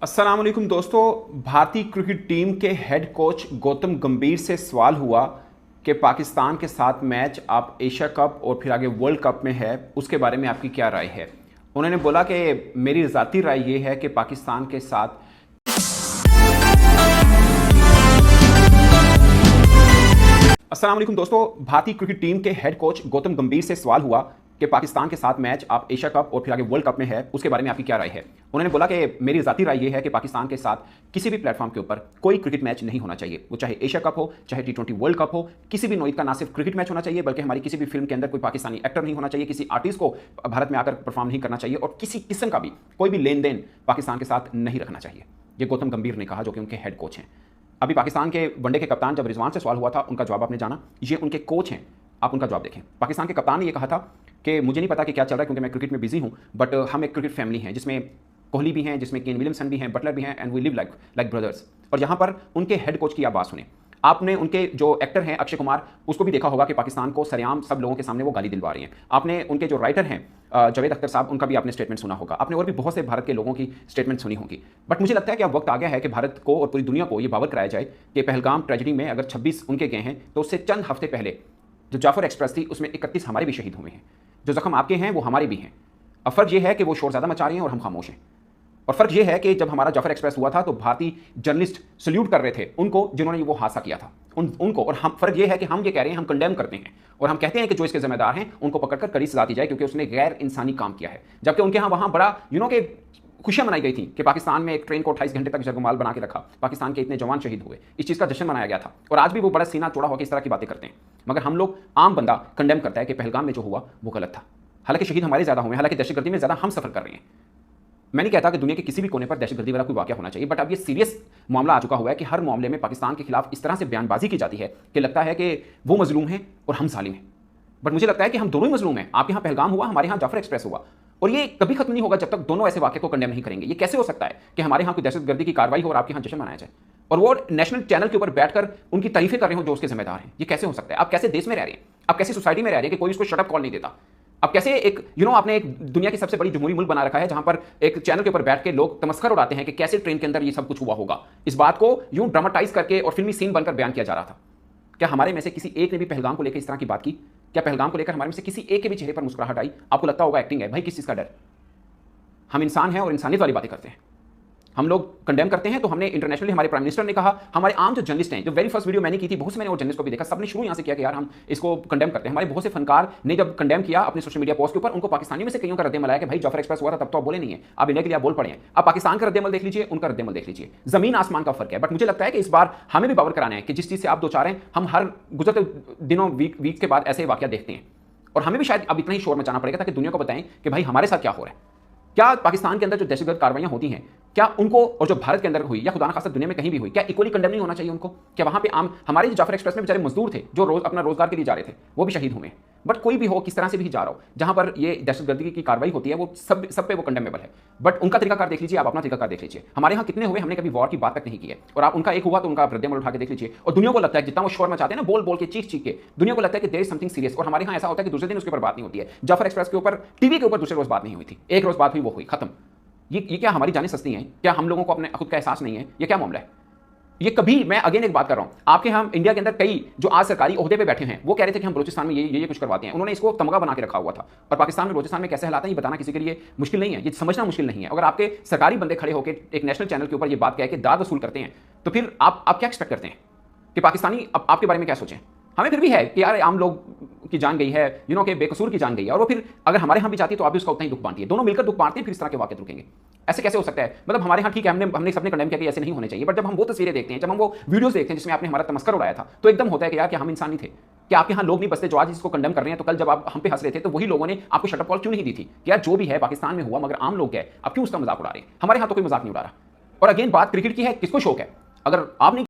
अस्सलाम वालेकुम दोस्तों। भारतीय क्रिकेट टीम के हेड कोच गौतम गंभीर से सवाल हुआ कि पाकिस्तान के साथ मैच आप एशिया कप और फिर आगे वर्ल्ड कप में है, उसके बारे में आपकी क्या राय है। उन्होंने बोला कि मेरी ज़ाती राय ये है कि पाकिस्तान के साथ अस्सलाम वालेकुम दोस्तों। भारतीय क्रिकेट टीम के हेड कोच गौतम गंभीर से सवाल हुआ कि पाकिस्तान के साथ मैच आप एशिया कप और फिर आगे वर्ल्ड कप में है, उसके बारे में आपकी क्या राय है। उन्होंने बोला कि मेरी ज़ाती राय यह है कि पाकिस्तान के साथ किसी भी प्लेटफॉर्म के ऊपर कोई क्रिकेट मैच नहीं होना चाहिए, वो चाहे एशिया कप हो, चाहे T20 वर्ल्ड कप हो, किसी भी नोई का ना सिर्फ क्रिकेट मैच होना चाहिए बल्कि हमारी किसी भी फिल्म के अंदर कोई पाकिस्तानी एक्टर नहीं होना चाहिए, किसी आर्टिस्ट को भारत में आकर परफॉर्म नहीं करना चाहिए और किसी किस्म का भी कोई भी लेन देन पाकिस्तान के साथ नहीं रखना चाहिए। ये गौतम गंभीर ने कहा, जो कि उनके हेड कोच हैं। अभी पाकिस्तान के वनडे के कप्तान जब रिजवान से सवाल हुआ था, उनका जवाब आपने जाना। ये उनके कोच हैं, आप उनका जवाब देखें। पाकिस्तान के कप्तान ने यह कहा था कि मुझे नहीं पता कि क्या चल रहा है क्योंकि मैं क्रिकेट में बिजी हूं, बट हम एक क्रिकेट फैमिली हैं जिसमें कोहली भी हैं, जिसमें केन विलियमसन भी हैं, बटलर भी हैं, and we live like brothers. और यहाँ पर उनके हेड कोच की आप बात सुने। आपने उनके जो एक्टर हैं अक्षय कुमार, उसको भी देखा होगा कि पाकिस्तान को सरेआम सब लोगों के सामने वो गाली दिलवा रही हैं। आपने उनके जो राइटर हैं जावेद अख्तर साहब, उनका भी आपने स्टेटमेंट सुना होगा। आपने और भी बहुत से भारत के लोगों की स्टेटमेंट सुनी होगी। बट मुझे लगता है कि अब वक्त आ गया है कि भारत को और पूरी दुनिया को ये बावर कराया जाए कि पहलगाम ट्रेजेडी में अगर 26 उनके गए हैं तो उससे चंद हफ्ते पहले जो जाफर एक्सप्रेस थी उसमें 31 हमारे भी शहीद हुए हैं। जो जख्म आपके हैं वो हमारे भी हैं। अब फर्क ये है कि वो शोर ज़्यादा मचा रहे हैं और हम खामोश हैं। और फर्क ये है कि जब हमारा जाफर एक्सप्रेस हुआ था तो भारतीय जर्नलिस्ट सल्यूट कर रहे थे उनको जिन्होंने वो हादसा किया था, उनको। और हम फर्क ये है कि हम ये कह रहे हैं, हम कंडेम करते हैं और हम कहते हैं कि जो इसके जिम्मेदार हैं उनको पकड़कर कड़ी सजा दी जाए क्योंकि उसने गैर इंसानी काम किया है। जबकि उनके यहाँ वहाँ बड़ा के खुशियां मनाई गई थी कि पाकिस्तान में एक ट्रेन को 28 घंटे तक जगमाल बना के रखा, पाकिस्तान के इतने जवान शहीद हुए, इस चीज़ का जश्न मनाया गया था। और आज भी वो बड़ा सीना चौड़ा होकर इस तरह की बातें करते हैं। मगर हम लोग, आम बंदा कंडेम करता है कि पहलगाम में जो हुआ वो गलत था। हालांकि शहीद हमारे ज़्यादा हुए, हालांकि दहशतगर्दी में ज़्यादा हम सफर कर रहे हैं। मैं नहीं कहता कि दुनिया के किसी भी कोने पर दहशतगर्दी वाला कोई वाक़या होना चाहिए, बट अब ये सीरियस मामला आ चुका हुआ है कि हर मामले में पाकिस्तान के खिलाफ इस तरह से बयानबाजी की जाती है कि लगता है कि वो मजलूम हैं और हम जालिम हैं। बट मुझे लगता है कि हम दोनों ही मजलूम हैं। आपके यहाँ पहलगाम हुआ, हमारे यहाँ जाफर एक्सप्रेस हुआ, और ये कभी खत्म नहीं होगा जब तक दोनों ऐसे वाक़े को कंडेम नहीं करेंगे। ये कैसे हो सकता है कि हमारे यहाँ कोई दहशतगर्दी की कार्रवाई हो और आपके यहाँ जश्न मनाया जाए और वो नेशनल चैनल के ऊपर बैठकर उनकी तारीफें कर रहे हो जो उसके जिम्मेदार हैं। ये कैसे हो सकता है? आप कैसे देश में रह रहे हैं? आप कैसी सोसाइटी में रह रहे हैं कि कोई उसको शटअप कॉल नहीं देता? अब कैसे एक आपने एक दुनिया की सबसे बड़ी जमहूरी मुल्क बना रखा है जहां पर एक चैनल के ऊपर बैठ के लोग तमस्कर उड़ाते हैं कि कैसे ट्रेन के अंदर ये सब कुछ हुआ होगा। इस बात को यूं ड्रामाटाइज करके और फिल्मी सीन बनकर बयान किया जा रहा था। क्या हमारे में से किसी एक ने भी पहलगाम को लेकर इस तरह की बात की? क्या पहलगाम को लेकर हमारे में से किसी एक के भी चेहरे पर मुस्कुराहट आई? आपको लगता होगा एक्टिंग है। भाई, किस चीज़ का डर? हम इंसान हैं और इंसानियत वाली बातें करते हैं। हम लोग कंडेम करते हैं तो हमने इंटरनेशनली, हमारे प्राइम मिनिस्टर ने कहा, हमारे आम जो जर्नलिस्ट हैं, जो वेरी फर्स्ट वीडियो मैंने की थी, बहुत से मैंने और जर्नलिस्ट को भी देखा, सबने शुरू यहाँ से किया कि यार हम इसको कंडेम करते हैं। हमारे बहुत से फनकार ने जब कंडेम किया अपने सोशल मीडिया पोस्ट के ऊपर, उनको पाकिस्तानी में से कईयों का रद्देमल आया कि भाई जाफर एक्सप्रेस हुआ था तब तो आप बोले नहीं है, आप इंडिया के लिए आप बोल पड़े हैं। आप पाकिस्तान का रद्देमल देख लीजिए, उनका रद्देमल देख लीजिए, जमीन आसमान का फर्क है। बट मुझे लगता है कि इस बार हमें भी बावर कराना है कि जिस चीज़ से आप दो चार हैं, हम हर गुजरते दिनों वीक के बाद ऐसे वाक़या देखते हैं और हमें भी शायद अब इतना ही शोर मचाना पड़ेगा ताकि दुनिया को बताएं कि भाई हमारे साथ क्या हो रहा है। क्या पाकिस्तान के अंदर जो दहशतगर्द कार्रवाइयां होती हैं, क्या उनको, और जो भारत के अंदर हुई या खुदा न खास्ता दुनिया में कहीं भी हुई, क्या इक्वली कंडेम नहीं होना चाहिए उनको? क्या वहां पे आम हमारे जो जाफर एक्सप्रेस में बेचारे मजदूर थे जो रोज अपना रोजगार के लिए जा रहे थे, वो भी शहीद हुए? बट कोई भी हो, किस तरह से भी जा रहा हो, जहां पर ये दहशतगर्दी की कार्रवाई होती है वो सब पे वो कंडेमेबल है। बट उनका तरीकाकार देख लीजिए, आप अपना तरीकाकार देख लीजिए। हमारे यहाँ कितने हुए, हमने कभी वॉर की बात तक नहीं की है, और आप उनका एक हुआ तो उनका रद्देमल उठा के देख लीजिए। और दुनिया को लगता है जितना वो शोर मचाते हैं ना, बोल बोल के, चीख चीख के, दुनिया को लगता है कि देयर इज समथिंग सीरियस। और हमारे यहाँ ऐसा होता है कि दूसरे दिन उसके ऊपर बात नहीं होती है। जाफर एक्सप्रेस के ऊपर टीवी के ऊपर दूसरे रोज बात नहीं हुई थी, एक रोज बात हुई, वो हुई, खत्म। ये क्या हमारी जानें सस्ती हैं? क्या हम लोगों को अपने खुद का एहसास नहीं है? ये क्या मामला है? ये कभी, मैं अगेन एक बात कर रहा हूं, आपके हम इंडिया के अंदर कई जो आज सरकारी ओहदे पे बैठे हैं वो कह रहे थे कि हम बलूचिस्तान में ये कुछ करवाते हैं। उन्होंने इसको तमगा बना के रखा हुआ था। और पाकिस्तान में बलूचिस्तान में कैसे हालात हैं ये बताना किसी के लिए मुश्किल नहीं है, ये समझना मुश्किल नहीं है। अगर आपके सरकारी बंदे खड़े होकर एक नेशनल चैनल के ऊपर ये बात कह के दाद वसूल करते हैं तो फिर आप क्या एक्सपेक्ट करते हैं कि पाकिस्तानी आपके बारे में क्या सोचें? हमें फिर भी है कि यार आम लोग की जान गई है, के बेकसूर की जान गई है, और वो फिर अगर हमारे यहाँ भी जाती है तो आप भी उसका उतना ही दुख बांटिए। दोनों मिलकर दुख बांटते हैं, फिर इस तरह के वाक़े रुकेंगे। ऐसे कैसे हो सकता है? मतलब हमारे यहाँ ठीक है, हमने सबने कंडेम किया कि ऐसे नहीं होने चाहिए, बट जब हम वो तस्वीरें देखते हैं, जब हम वो वीडियोस देखते हैं जिसमें आपने हमारा तमस्कर उड़ाया था, तो एकदम होता है कि यार क्या हम इंसान नहीं थे? कि आपके यहाँ लोग नहीं बसते जो आज इसको कंडेम कर रहे हैं? तो कल जब आप हम पे हंस रहे थे तो वही लोगों ने आपको शटअप कॉल क्यों नहीं दी थी कि यार जो भी है पाकिस्तान में हुआ, मगर आम लोग गए, अब क्यों उसका मजाक उड़ा रहे हैं? हमारे यहाँ तो कोई मजाक नहीं उड़ा रहा। और अगेन बात क्रिकेट की है, किसको शौक है? अगर आप नहीं